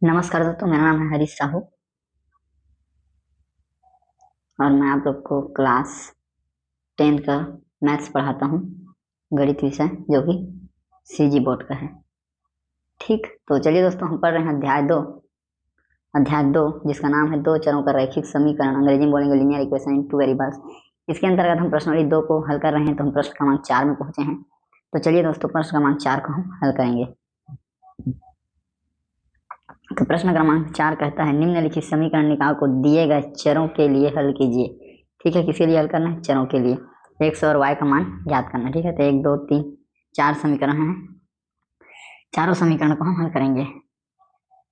नमस्कार दोस्तों, मेरा नाम है हरीश साहू और मैं आप लोग को क्लास 10 का मैथ्स पढ़ाता हूँ। गणित विषय जो कि सीजी बोर्ड का है। ठीक, तो चलिए दोस्तों, हम पढ़ रहे हैं अध्याय दो जिसका नाम है दो चरों का रैखिक समीकरण, अंग्रेजी में बोलेंगे linear equation in two variables. इसके अंतर्गत हम प्रश्नावली 2 को हल कर रहे हैं, तो हम प्रश्न क्रमांक 4 में पहुंचे हैं। तो चलिए दोस्तों, प्रश्न क्रमांक 4 को हम हल करेंगे। तो प्रश्न क्रमांक 4 कहता है निम्नलिखित समीकरण निकाल को दिए गए चरों के लिए हल कीजिए। ठीक है, किसके लिए हल करना है? चरों के लिए। एक्स और वाई का मान ज्ञात करना है। ठीक है, तो 1 2 3 4 समीकरण हैं। चारों समीकरण को हम हल करेंगे।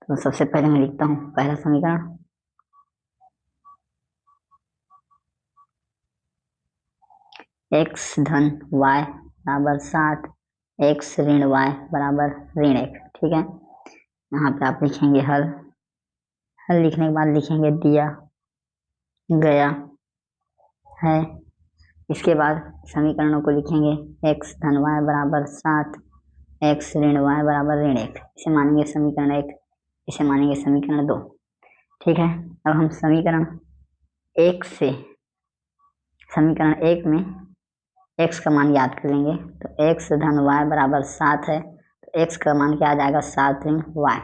तो सबसे पहले मैं लिखता हूँ पहला समीकरण। एक्स धन वाई बराबर 7, एक्स ऋण वाई बराबर ऋण 1। ठीक है, यहाँ पे आप लिखेंगे हल। हल लिखने के बाद लिखेंगे दिया गया है। इसके बाद समीकरणों को लिखेंगे एक्स धन वाई बराबर 7, एक्स ऋण वाई बराबर ऋण 1। इसे मानेंगे समीकरण 1, इसे मानेंगे समीकरण 2। ठीक है, अब हम समीकरण 1 से समीकरण 1 में x का मान याद कर लेंगे। तो x धन y बराबर 7 है, तो x का मान क्या आ जाएगा? 7 ऋण y।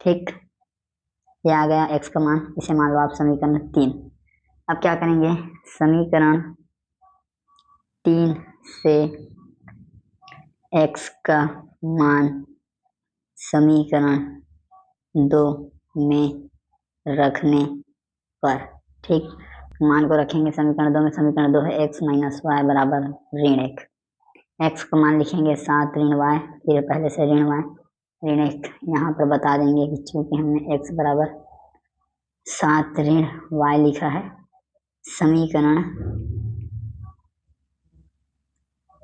ठीक, ये आ गया x का मान। इसे मान लो आप समीकरण 3। अब क्या करेंगे? समीकरण 3 से x का मान समीकरण 2 में रखने पर, ठीक, मान को रखेंगे समीकरण 2 में। समीकरण 2 है x माइनस वाई बराबर ऋण 1। x का मान लिखेंगे 7 ऋण y, फिर पहले से ऋण y ऋण 1। यहाँ पर बता देंगे कि चूंकि हमने x बराबर 7 ऋण y लिखा है समीकरण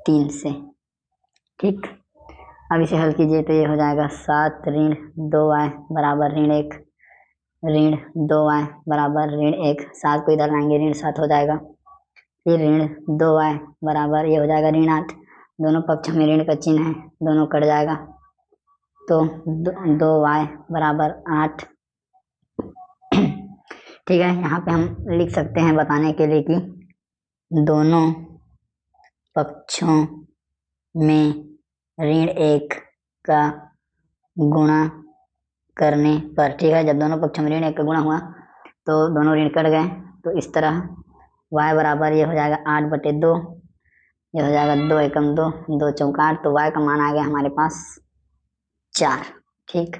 3 से। ठीक, अब इसे हल कीजिए तो ये हो जाएगा 7 ऋण 2y बराबर ऋण 1, ऋण 2y बराबर ऋण 1। 7 को इधर लाएंगे, ऋण 7 हो जाएगा। फिर ऋण 2y बराबर ये हो जाएगा ऋण 8। दोनों पक्ष में ऋण का चिन्ह है, दोनों कट जाएगा, तो 2y बराबर 8। ठीक है, यहाँ पे हम लिख सकते हैं बताने के लिए कि दोनों पक्षों में ऋण 1 का गुणा करने पर। ठीक है, जब दोनों पक्षों में ऋण 1 का गुणा हुआ तो दोनों ऋण कट गए। तो इस तरह y बराबर ये हो जाएगा 8/2, ये हो जाएगा 2 एकम 2, 2 चौका 8। तो y का मान आ गया हमारे पास 4। ठीक,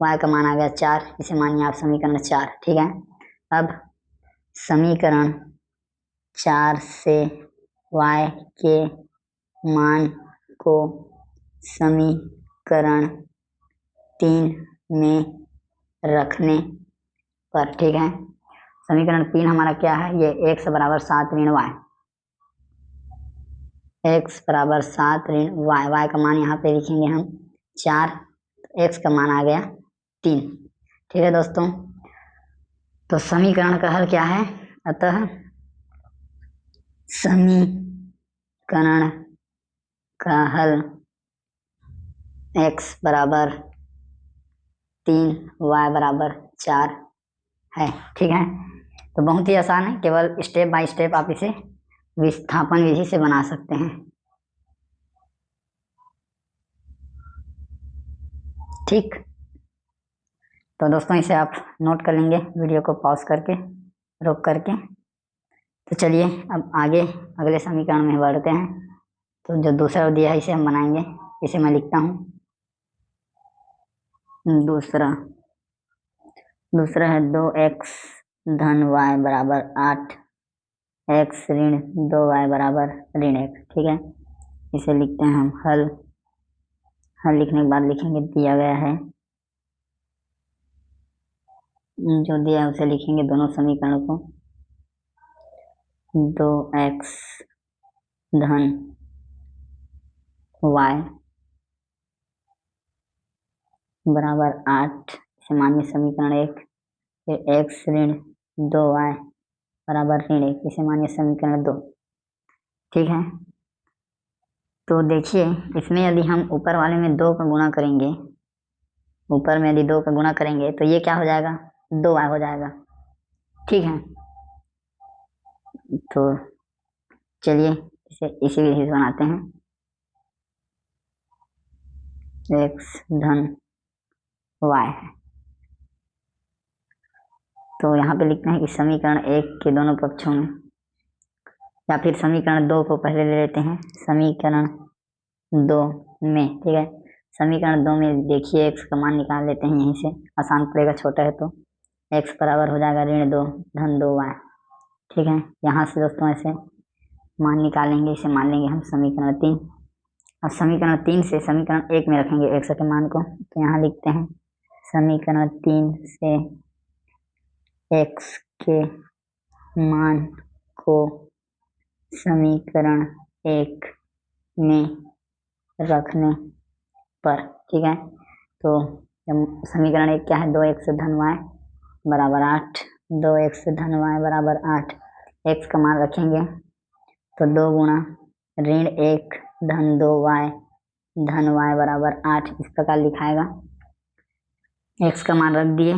y का मान आ गया 4, इसे मानिए आप समीकरण 4। ठीक है, अब समीकरण 4 से y के मान को समीकरण 3 में रखने पर। ठीक है, समीकरण 3 हमारा क्या है? ये x बराबर 7 ऋण y, x बराबर 7 ऋण y। y का मान यहाँ पे लिखेंगे हम 4, x का मान आ गया 3। ठीक है दोस्तों, तो समीकरण का हल क्या है? अतः समीकरण का हल x बराबर 3, y बराबर 4 है। ठीक है, तो बहुत ही आसान है, केवल स्टेप बाय स्टेप आप इसे विस्थापन विधि से बना सकते हैं। ठीक, तो दोस्तों इसे आप नोट कर लेंगे वीडियो को पॉज करके, रोक करके। तो चलिए अब आगे अगले समीकरण में बढ़ते हैं। तो जो दूसरा दिया है इसे हम बनाएंगे। इसे मैं लिखता हूँ दूसरा है 2x धन y बराबर 8, x ऋण 2y बराबर ऋण 1। ठीक है, इसे लिखते हैं हम हल। हल लिखने के बाद लिखेंगे दिया गया है। जो दिया है उसे लिखेंगे दोनों समीकरणों को। 2x धन y बराबर 8, इसे मानिए समीकरण 1। फिर x ऋण 2y बराबर ऋण 1, इसे मानिए समीकरण 2। ठीक है, तो देखिए इसमें यदि हम ऊपर वाले में 2 का गुणा करेंगे ऊपर में यदि 2 का गुणा करेंगे तो ये क्या हो जाएगा, 2y हो जाएगा। ठीक है, तो चलिए इसे इसी विधि से बनाते हैं। x धन y है, तो यहाँ पे लिखते हैं कि समीकरण 1 के दोनों पक्षों में, या फिर समीकरण 2 को पहले ले लेते हैं। समीकरण 2 में, ठीक है, समीकरण 2 में देखिए x का मान निकाल लेते हैं, यहीं से आसान पड़ेगा, छोटा है तो x बराबर हो जाएगा -2 धन 2y। ठीक है, यहाँ से दोस्तों ऐसे मान निकालेंगे, इसे मान लेंगे हम समीकरण 3। अब समीकरण 3 से समीकरण 1 में रखेंगे x के मान को, तो यहाँ लिखते हैं समीकरण 3 से x के मान को समीकरण 1 में रखने पर, ठीक है, तो समीकरण 1 क्या है, 2x धन y बराबर 8, 2x धन y बराबर 8। x का मान रखेंगे तो 2 गुणा -1 धन 2y धन y बराबर 8, इस प्रकार लिखाएगा। x का मान रख दिए,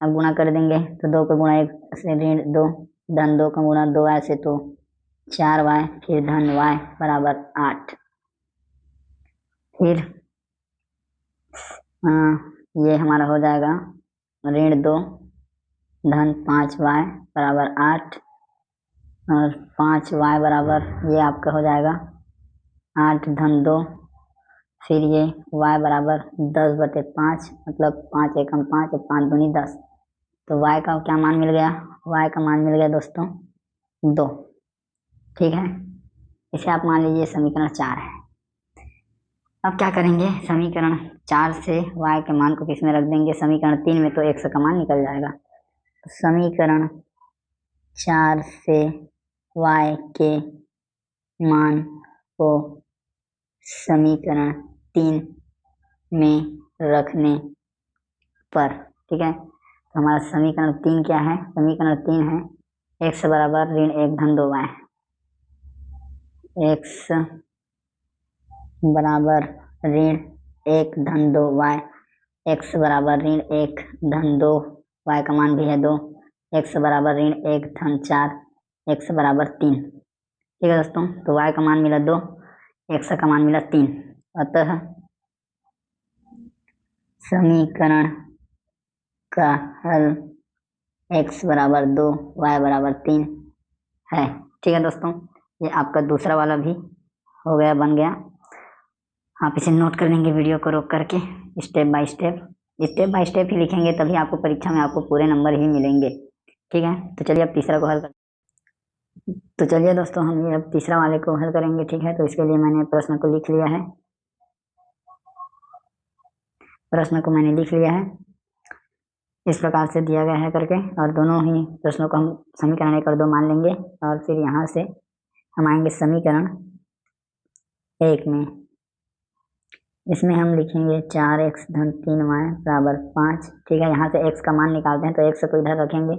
अब गुणा कर देंगे तो 2 का गुणा 1 से -2 धन 2 का गुणा 2y से तो 4y, फिर धन y बराबर 8। फिर ये हमारा हो जाएगा -2 धन 5y बराबर 8, और 5y बराबर ये आपका हो जाएगा 8 धन 2, फिर ये y बराबर 10/5, मतलब 5 एकम 5 और 5 दूनी 10। तो y का क्या मान मिल गया, y का मान मिल गया दोस्तों 2। ठीक है, इसे आप मान लीजिए समीकरण 4 है। अब क्या करेंगे, समीकरण 4 से y के मान को किस में रख देंगे, समीकरण 3 में, तो x का मान निकल जाएगा। तो समीकरण 4 से y के मान को समीकरण 3 में रखने पर, ठीक है, तो हमारा समीकरण 3 क्या है, समीकरण 3 है x बराबर -1 धन 2y, x बराबर -1 धन 2y, x बराबर -1 धन 2, y का मान भी है 2, x बराबर -1 धन 4, x बराबर 3। ठीक है दोस्तों, तो y का मान मिला 2, x का मान मिला 3। अतः समीकरण का हल x बराबर 2, y बराबर 3 है। ठीक है दोस्तों, ये आपका दूसरा वाला भी हो गया, बन गया। आप इसे नोट कर लेंगे, वीडियो को रोक करके, स्टेप बाय स्टेप ही लिखेंगे, तभी आपको परीक्षा में आपको पूरे नंबर ही मिलेंगे। ठीक है, तो चलिए अब तीसरा को हल कर, तो चलिए दोस्तों हम ये अब तीसरा वाले को हल करेंगे। ठीक है, तो इसके लिए मैंने प्रश्न को लिख लिया है, प्रश्न को मैंने लिख लिया है, इस प्रकार से दिया गया है करके, और दोनों ही प्रश्नों को हम समीकरण 1 और 2 मान लेंगे, और फिर यहाँ से हम आएंगे समीकरण 1 में। इसमें हम लिखेंगे 4x धन 3y बराबर 5। ठीक है, यहाँ से x का मान निकालते हैं, तो x को इधर रखेंगे,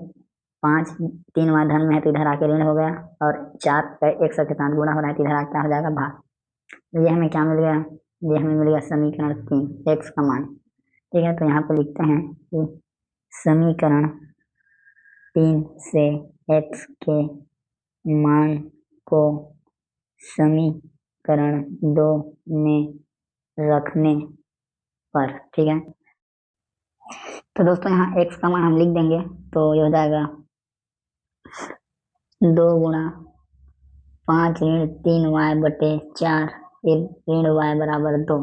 5 3y धन में है तो इधर आके ऋण हो गया, और 4 x के साथ गुणा हो रहा है तो इधर आके क्या हो जाएगा, भाग। तो ये हमें क्या मिल गया, ये हमें मिल गया समीकरण 3, x का मान। ठीक है, तो यहाँ पर लिखते हैं कि समीकरण 3 से x के मान को समीकरण 2 में रखने पर। ठीक है, तो दोस्तों यहाँ x का मान हम लिख देंगे, तो ये हो जाएगा 2 गुणा 5 ऋण 3y/4, फिर ऋण y बराबर 2।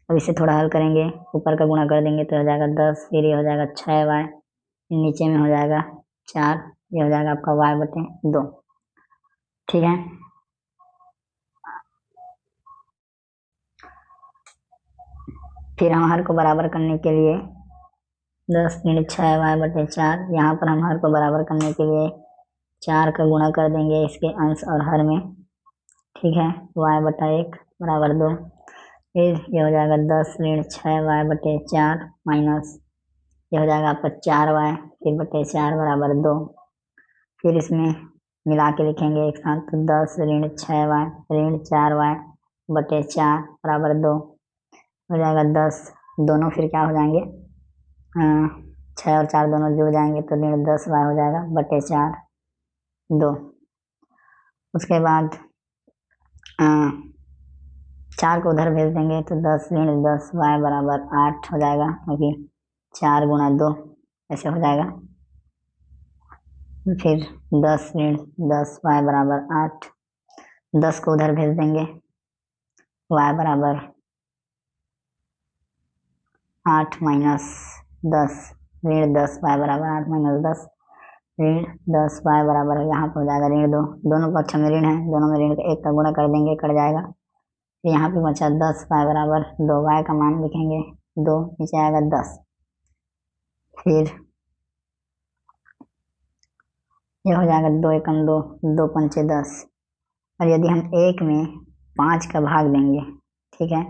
अब इसे थोड़ा हल करेंगे, ऊपर का गुणा कर देंगे तो हो जाएगा 10, फिर ये हो जाएगा 6y, नीचे में हो जाएगा 4, ये हो जाएगा आपका y/2। ठीक है, फिर हम हर को बराबर करने के लिए 10 ऋण 6y/4, यहाँ पर हम हर को बराबर करने के लिए 4 का गुणा कर देंगे इसके अंश और हर में। ठीक है, y/1 बराबर 2, फिर ये हो जाएगा 10 ऋण 6y/4 माइनस ये हो जाएगा आपका 4y फिर बटे 4 बराबर 2। फिर इसमें मिला के लिखेंगे एक साथ, तो 10 ऋण 6y ऋण 4y/4 बराबर 2 हो जाएगा 10 दोनों फिर क्या हो जाएंगे, 6 और 4 दोनों जुड़ जाएंगे तो -10y हो जाएगा बटे 4 2। उसके बाद 4 को उधर भेज देंगे तो 10 - 10y बराबर 8 हो जाएगा, क्योंकि 4 × 2 ऐसे हो जाएगा। फिर 10 - 10y बराबर 8, 10 को उधर भेज देंगे, y बराबर 8 - 10 -10y बराबर 8 - 10 -10y बराबर यहाँ पर हो जाएगा -2। दोनों पक्ष में ऋण है, दोनों में ऋण का 1 का गुणा कर देंगे, कट जाएगा। फिर यहाँ पे बचा 10y बराबर 2, y का मान लिखेंगे 2, नीचे आएगा 10। फिर ये हो जाएगा 2 × 2 2 × 5 = 10। और यदि हम 1 में 5 का भाग देंगे, ठीक है,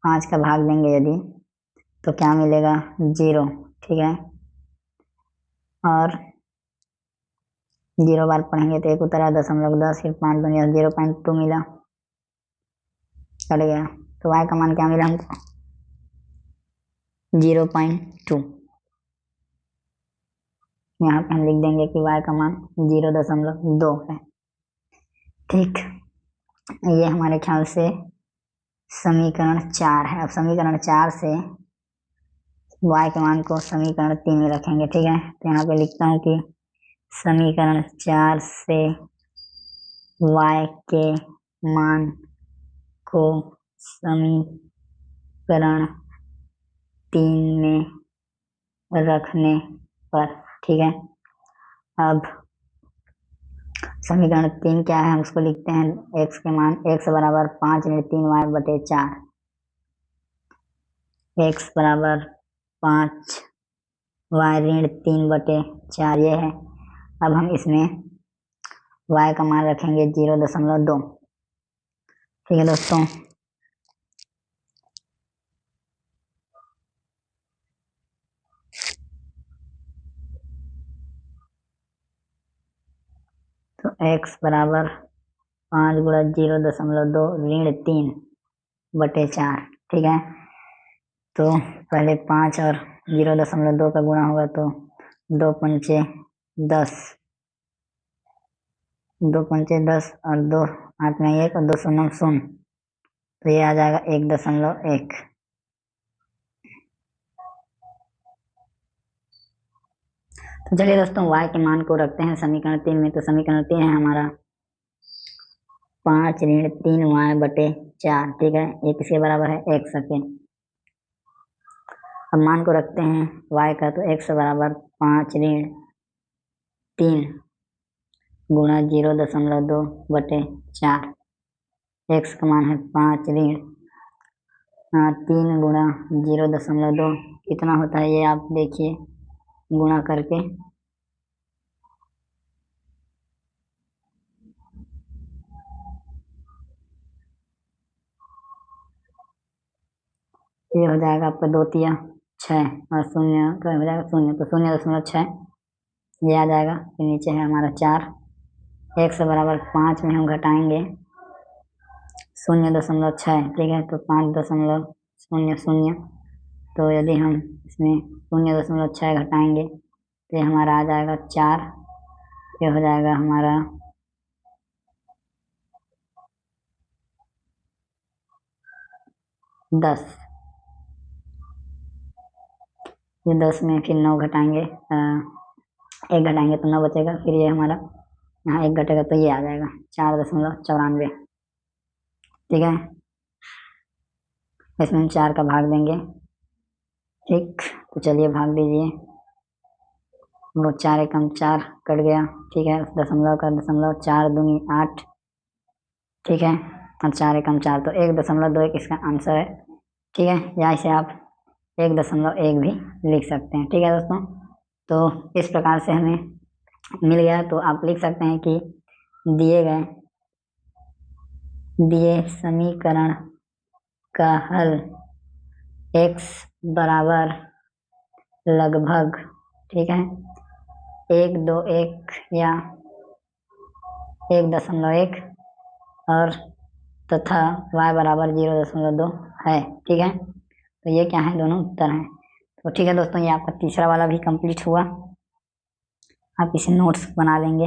5 का भाग देंगे यदि, तो क्या मिलेगा 0, ठीक है। और 0 बार पढ़ेंगे तो 1 उतरा 0.10, फिर 5 बन गया 0.2 मिला, कट गया। तो y का मान क्या मिला हमको 0.2। यहाँ पे हम लिख देंगे कि y का मान 0.2 है। ठीक, ये हमारे ख्याल से समीकरण 4 है। अब समीकरण 4 से y के मान को समीकरण 3 में रखेंगे, ठीक है। तो यहाँ पे लिखता हूँ कि समीकरण 4 से y के मान को समीकरण 3 में रखने पर, ठीक है। अब समीकरण 3 क्या है, हम उसको लिखते हैं x के मान, x बराबर 5 ऋण 3y बटे 4, x बराबर 5y ऋण 3 बटे 4 ये है। अब हम इसमें y का मान रखेंगे 0.2, ठीक है दोस्तों। तो x बराबर 5 × 0.2 ऋण 3 बटे 4, ठीक है। तो पहले 5 और 0.2 का गुणा होगा तो 2 पंचे 10, 2 पंचे 10 और 2 8 में 1 और 2 शून्य शून्य, तो ये आ जाएगा 1.1। तो चलिए दोस्तों y के मान को रखते हैं समीकरण 3 में। तो समीकरण 3 है हमारा 5 ऋण 3y बटे 4, ठीक है। ये किसके बराबर है, x के। अब मान को रखते हैं y का, तो x बराबर 5 ऋण 3 गुणा 0.2 बटे 4, x का मान है 5 ऋण 3 गुणा 0.2 कितना होता है ये आप देखिए गुणा करके। ये हो जाएगा आपका 2 × 6 और 0 का हो जाएगा 0, तो 0.6 ये आ जाएगा। फिर नीचे है हमारा 4, x बराबर 5 में हम घटाएंगे 0.6, ठीक है। तो 5.00, तो यदि हम इसमें 0.6 घटाएंगे तो ये हमारा आ जाएगा 4, ये हो जाएगा हमारा 10। ये 10 में फिर 9 घटाएंगे, 1 घटाएंगे तो 9 बचेगा। फिर ये हमारा यहाँ 1 घटेगा तो ये आ जाएगा 4.94, ठीक है। इसमें हम 4 का भाग देंगे, ठीक। तो चलिए भाग दीजिए, वो 4 एकम 4 कट गया, ठीक है। दशमलव का दशमलव 4 दूनी 8, ठीक है। और 4 एकम 4, तो 1.21 इसका आंसर है, ठीक है। या इसे आप 1.1 भी लिख सकते हैं, ठीक है दोस्तों। तो इस प्रकार से हमें मिल गया। तो आप लिख सकते हैं कि दिए समीकरण का हल x बराबर लगभग, ठीक है, 121 या 1.1 और तथा y बराबर 0.2 है, ठीक है। तो ये क्या है, दोनों उत्तर हैं। तो ठीक है दोस्तों, ये आपका तीसरा वाला भी कंप्लीट हुआ। आप इसे नोट्स बना लेंगे।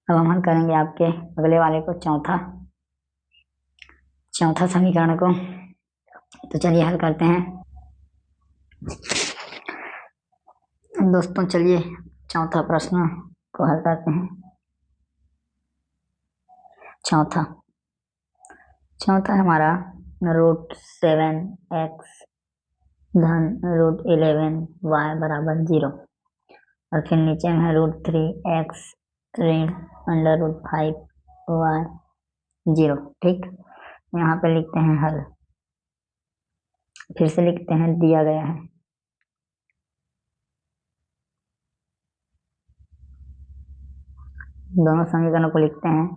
अब हम हल करेंगे आपके अगले वाले को, चौथा समीकरण को। तो चलिए हल करते हैं दोस्तों। चलिए चौथा प्रश्न को हल करते हैं। चौथा हमारा √7x धन √11y बराबर 0, और फिर नीचे में है √3x ऋण √5y 0। ठीक, यहाँ पे लिखते हैं हल। फिर से लिखते हैं, दिया गया है। दोनों समीकरणों को लिखते हैं।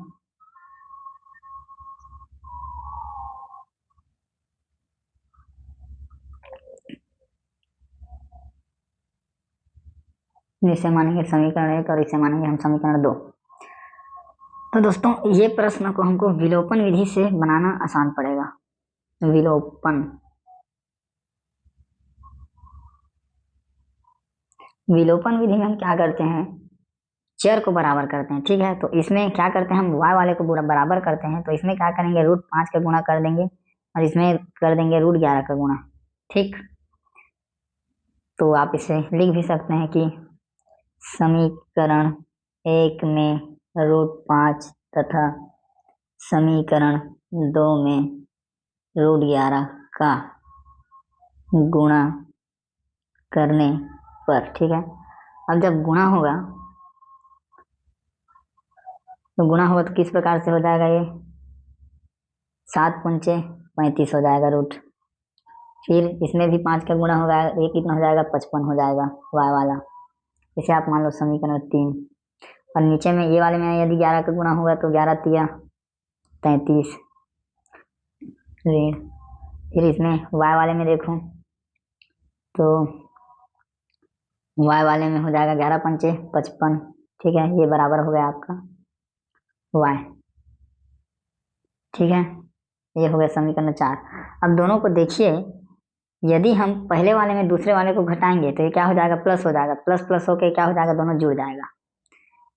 जिसे मानेंगे समीकरण 1 और इसे मानेंगे हम समीकरण 2। तो दोस्तों ये प्रश्न को हमको विलोपन विधि से बनाना आसान पड़ेगा। विलोपन विधि में हम क्या करते हैं, चर को बराबर करते हैं। ठीक है, तो इसमें क्या करते हैं, हम y वाले को बराबर करते हैं। तो इसमें क्या करेंगे, √5 का गुणा कर देंगे, और इसमें कर देंगे √11 का गुणा। ठीक, तो आप इसे लिख भी सकते हैं कि समीकरण 1 में √5 तथा समीकरण 2 में √11 का गुणा करने पर। ठीक है, अब जब गुणा होगा तो किस प्रकार से हो जाएगा, ये 7 पंचे 35 हो जाएगा रूट। फिर इसमें भी 5 का गुणा होगा, ये कितना हो जाएगा, 55 हो जाएगा y वाला। इसे आप मान लो समीकरण 3। और नीचे में ये वाले में यदि 11 का गुणा होगा तो 11 तिया 33 ऋण। फिर इसमें y वाले में देखो तो y वाले में हो जाएगा 11 पंचे 55। ठीक है, ये बराबर हो गया आपका y। ठीक है, ये हो गया समीकरण 4। अब दोनों को देखिए, यदि हम पहले वाले में दूसरे वाले को घटाएंगे तो ये क्या हो जाएगा, प्लस हो जाएगा। प्लस प्लस होके क्या हो जाएगा, दोनों जुड़ जाएगा।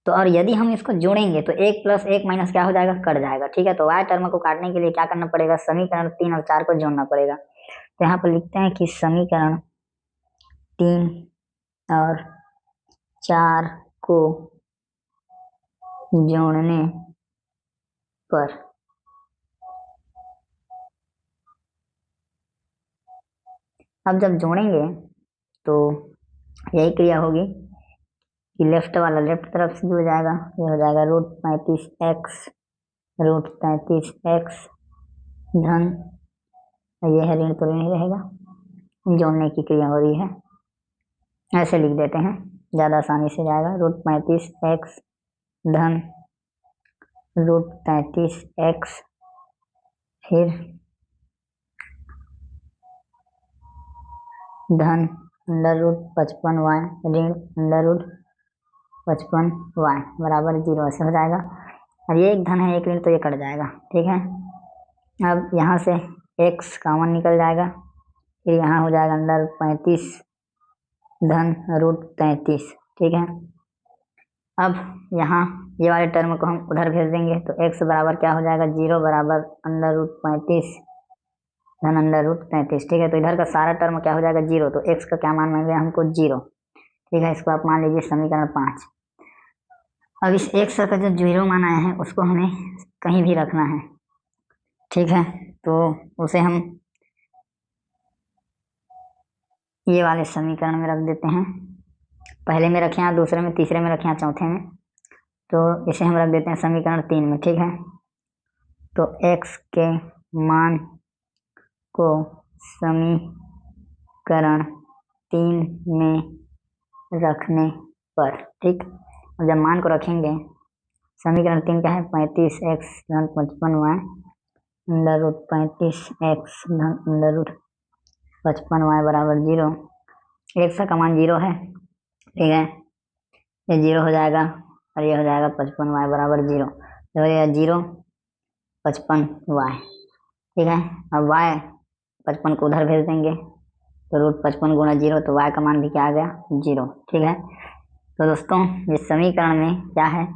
तो और यदि हम इसको जोड़ेंगे तो 1 + 1 माइनस क्या हो जाएगा, कट जाएगा। ठीक है, तो y टर्म को काटने के लिए क्या करना पड़ेगा, समीकरण 3 और 4 को जोड़ना पड़ेगा। तो यहाँ पर लिखते हैं कि समीकरण 3 और 4 को जोड़ने पर अब जब जोड़ेंगे तो यही क्रिया होगी कि लेफ्ट वाला लेफ्ट तरफ से जुड़ जाएगा। ये हो जाएगा √35x धन, ये है ऋण तो ऋण ही रहेगा, जोड़ने की क्रिया हो रही है। ऐसे लिख देते हैं, ज़्यादा आसानी से जाएगा। √35x धन √33x फिर धन √55y ऋण √55y बराबर 0 से हो जाएगा। और ये एक धन है एक ऋण, तो ये कट जाएगा। ठीक है, अब यहाँ से x कॉमन निकल जाएगा, फिर यहाँ हो जाएगा √35 धन √33। ठीक है, अब यहाँ ये वाले टर्म को हम उधर भेज देंगे तो x बराबर क्या हो जाएगा, 0 बराबर √35 धन √33। ठीक है, तो इधर का सारा टर्म क्या हो जाएगा, 0। तो x का क्या मान मिल गया हमको, 0। ठीक है, इसको आप मान लीजिए समीकरण 5। अब इस x का जो 0 मान आया है उसको हमें कहीं भी रखना है। ठीक है, तो उसे हम ये वाले समीकरण में रख देते हैं। पहले में रखे हैं, दूसरे में, तीसरे में रखे हैं, चौथे में। तो इसे हम रख देते हैं समीकरण 3 में। ठीक है, तो x के मान को समीकरण 3 में रखने पर। ठीक, और जब मान को रखेंगे, समीकरण 3 क्या है, 35x धन 55y √35x धन √55y बराबर 0। x का मान 0 है। ठीक है, ये 0 हो जाएगा। और ये हो जाएगा 55y बराबर 0। तो ये 0 55y, ठीक है। अब y 55 को उधर भेज देंगे, तो रूट 55 गुणा 0, तो y का मान भी क्या आ गया 0, ठीक है। तो दोस्तों इस समीकरण में क्या है,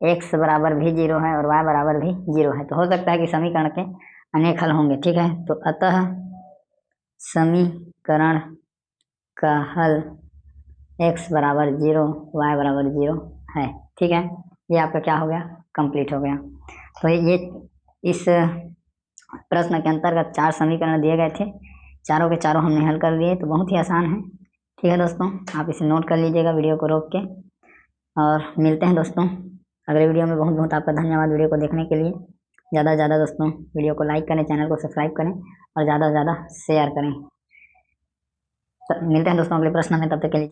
x बराबर भी 0 है और y बराबर भी 0 है। तो हो सकता है कि समीकरण के अनेक हल होंगे, ठीक है। तो अतः समीकरण का हल x बराबर 0 y बराबर 0 है, ठीक है। ये आपका क्या हो गया, कंप्लीट हो गया। तो ये इस प्रश्न के अंतर्गत 4 समीकरण दिए गए थे, चारों के चारों हमने हल कर लिए। तो बहुत ही आसान है, ठीक है दोस्तों। आप इसे नोट कर लीजिएगा वीडियो को रोक के, और मिलते हैं दोस्तों अगले वीडियो में। बहुत बहुत आपका धन्यवाद वीडियो को देखने के लिए। ज़्यादा से ज़्यादा दोस्तों वीडियो को लाइक करें, चैनल को सब्सक्राइब करें और ज़्यादा से ज़्यादा शेयर करें। तो मिलते हैं दोस्तों अगले प्रश्न में, तब तक के लिए।